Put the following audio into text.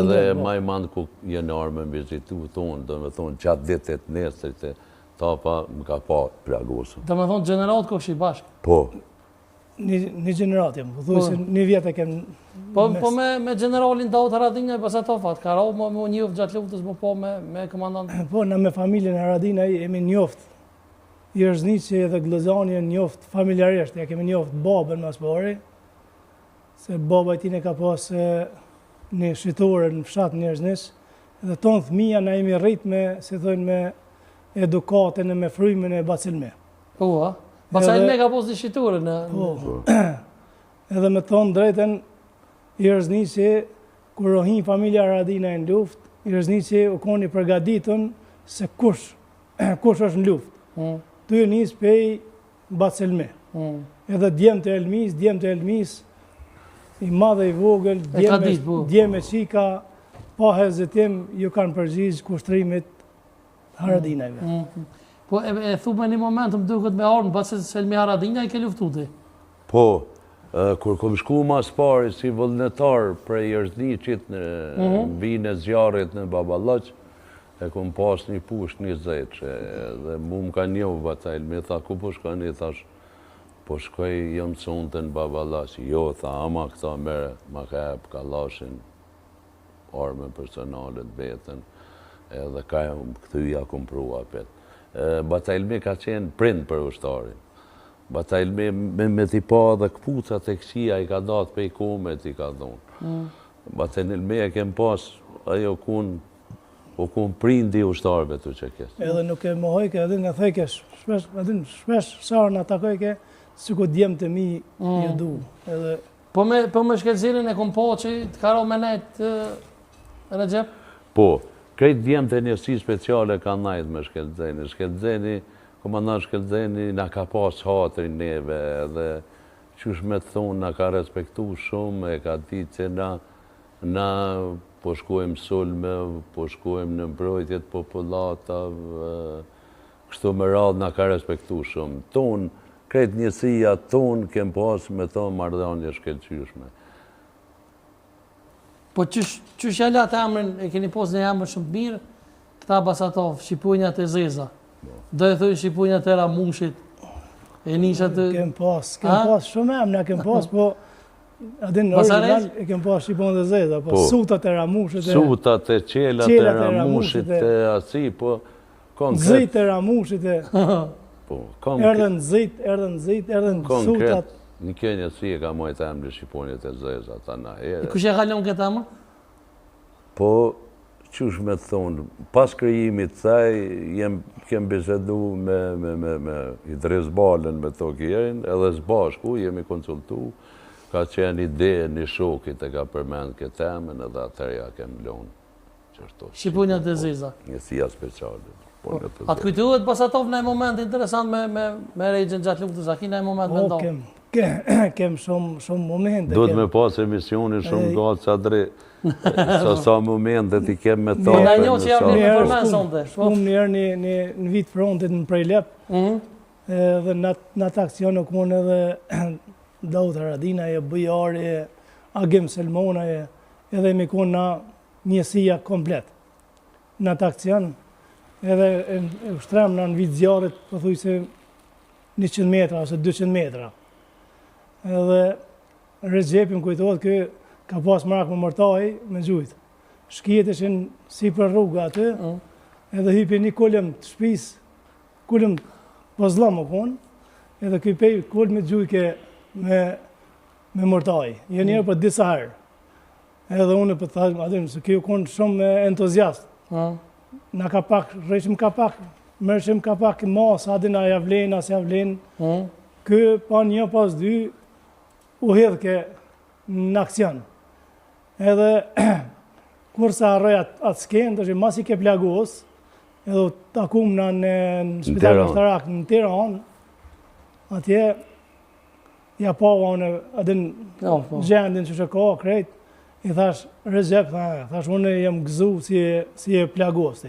Edhe maj mandë ku jenë arme më vizitu, thonë, do me thonë, gjatë ditet nesër të tapa më ka pa plagosën. Do me thonë, gjenerat ko shi bashkë? Po. Një gjenerat jem, thuj se një vjetë e kem... Po me generalin Daut Haradinaj, pas ato fatë, ka rao më njoftë gjatë luftës, më po me komandantë? Po, në me familjen Haradinaj jemi njoftë. Jërznici edhe Glëzani e njoftë familjarisht, ja kemi njoftë babën mas pari, se baba i tine ka pas një shqitore në fshatë Njerëznis, edhe tonë thmija na jemi rritë me, si thojnë, me edukatën e me frymin e Bacilme. Ua, Bacilme ka pas një shqitore në... Po, edhe me thonë drejten, Jërznici, kur rohin familja Haradinaj në luft, Jërznici u koni përgaditën se kush është në luft. Tu e njës pej Bacilme. Edhe djemë të Elmis, i madhe i vogël, djemë e qika, pa hezitim, ju kanë përgjigj kushtrimit Haradinajve. Po e thu me një moment më duket me armë, Bacilme Haradinaj ke luftu ti? Po, kur kom shku mas pari si vullnetar për Jërznicit në vinë e zjarit në Baballaq, e kom pas një push 20, dhe mu më ka njohë Bacilme, tha, ku po shkoj një, thash, po shkoj jam sonte në Baballaq, jo, tha, ama këta mere, ma ka hep kallashin, arme personalet vetën, edhe ka këthyja kom prua pet. Bacilme ka qenë prind për ushtarin. Bacilme me t'i pa dhe këpucat e këqia i ka datë pe i komet i ka dhonë. Bacilme e kem pas, ajo kun prindi ushtarve të që kesë. Edhe nuk e mohojke, edhe nga thejke, shpesh sarë në atakojke, si ku djemë të mi një du. Po me shkelzirin e kom po që të karo me nejtë Recep? Po, krejt djemë të njësi speciale ka najtë me shkelzeni. Shkelzeni, komandant Shkelzeni, na ka pas hatrin neve, edhe qysh me të thonë, na ka respektu shumë, e ka di që na po shkojmë sulme, po shkojmë në mbrojtjet populata, kështu me radhë na ka respektu shumë. Tonë, krejt njësia tonë kem pas me thonë marrëdhënie shkelqyshme. Po qysh jalat e emrin, e keni pos një emër shumë mirë, këta Basatov, Shqipunjat e Zeza. Do e thuj Shqipunjat e Ramushit, e nishat të... Kem pas shumë emna, kem pas, po... Adin në original e kem pas Shqipunjat e Zeza, po Sutat e Ramushit... Sutat e Qelat e Ramushit e asi, po... Zit e Ramushit e... Erdhen Zit, erdhen Sutat... Konkret, një kënjë si e ka mojtë emri Shqipunjat e Zeza, ta na herë... I kush e kalon këtë emër? Po... Qush me të thonë, pas krijimit thaj, kem bisedu me Idris Balën me to kjerin, edhe zbashku jemi konsultu, ka qenë ide një shokit e ka përmend këtë emën, edhe atërja kem lonë. Shqipunjat e Zeza. Njësia speciale. Atë kujtuhet Basatov në e moment interesant me rejgjën gjatë luftës, a ki në e moment me ndonë? Kem shumë momente. Duhet me pas emisionin shumë gati që adre, sa momentet i kem me tapë. Në një që jam një përmen sonde. Shkum njerë në vit frontit në Prejlep, dhe në atë aksion u konë edhe Daut Haradinaj, Bujari, Agim Selmonaj, edhe mi konë në njësia komplet. Në atë aksion, edhe ushtrem në vit zjarit, përthuj se 100 metra ose 200 metra. Edhe Recepin kujtohet kë ka pas mrak me mërtaj me gjujtë. Shkijet ishin si për rruga aty, edhe hypi një kulem të shpis, kulem pozlam o konë, edhe këj kull me gjujke me mërtaj. Je njerë për disa herë. Edhe unë për të thashmë, se kjo konë shumë entuziast. Na ka pak, rreshim ka pak, mërshim ka pak mas, adin a javlen, as javlen. Kë pa një pas dy, u hedhke në aksion. Edhe, kur sa arroj atë skenë, të që mas i ke plagos, edhe takum në spital Ashtarak në Tiranë, atje, ja pava unë, adin gjendin që që ka krejt, i thash, Recep, thash, unë jem gëzu si e plagos.